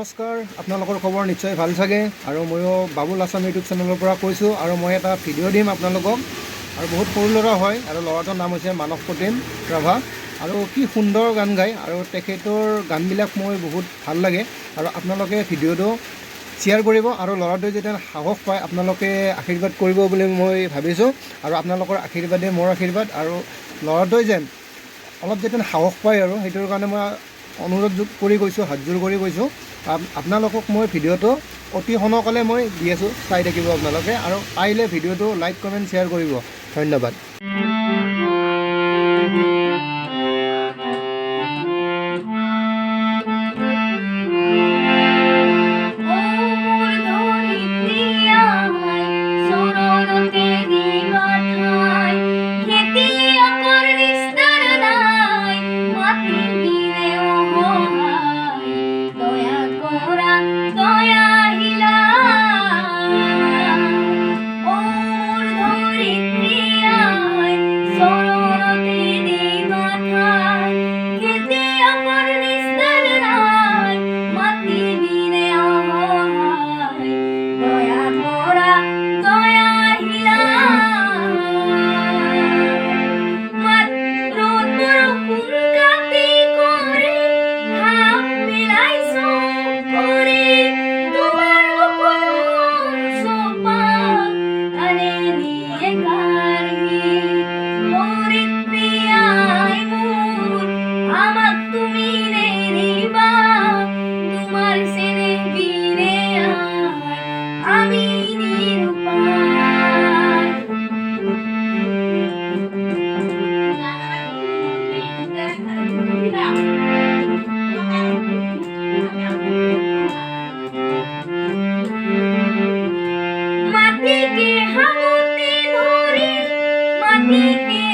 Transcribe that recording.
নমস্কাৰ, আপোনালোকৰ খবৰ নিশ্চয় ভাল চাগে। আৰু ময়ো বাবুল আছাম ইউটিউব চেনেলৰ পৰা কৈছোঁ। আৰু মই এটা ভিডিঅ' দিম আপোনালোকক। আৰু বহুত সৰু ল'ৰা হয়, আৰু ল'ৰাটোৰ নাম হৈছে মানস প্ৰতিম ৰাভা। আৰু কি সুন্দৰ গান গায়, আৰু তেখেতৰ গানবিলাক মই বহুত ভাল লাগে। আৰু আপোনালোকে ভিডিঅ'টো শ্বেয়াৰ কৰিব, আৰু ল'ৰাটোৱে যেতিয়া সাহস পায় আপোনালোকে আশীৰ্বাদ কৰিব বুলি মই ভাবিছোঁ। আৰু আপোনালোকৰ আশীৰ্বাদে মোৰ আশীৰ্বাদ। আৰু ল'ৰাটোৱে যেন অলপ যেতিয়া সাহস পায়, আৰু সেইটোৰ কাৰণে মই অনুৰোধ কৰি কৈছোঁ, হাতযোৰ কৰি কৈছোঁ। আপোনালোকক মই ভিডিঅ'টো অতি সোনকালে মই দি আছোঁ, চাই থাকিব আপোনালোকে। আৰু পাৰিলে ভিডিঅ'টো লাইক কমেণ্ট শ্বেয়াৰ কৰিব। ধন্যবাদ। মাটিকে হাতে ধরে মাটিকে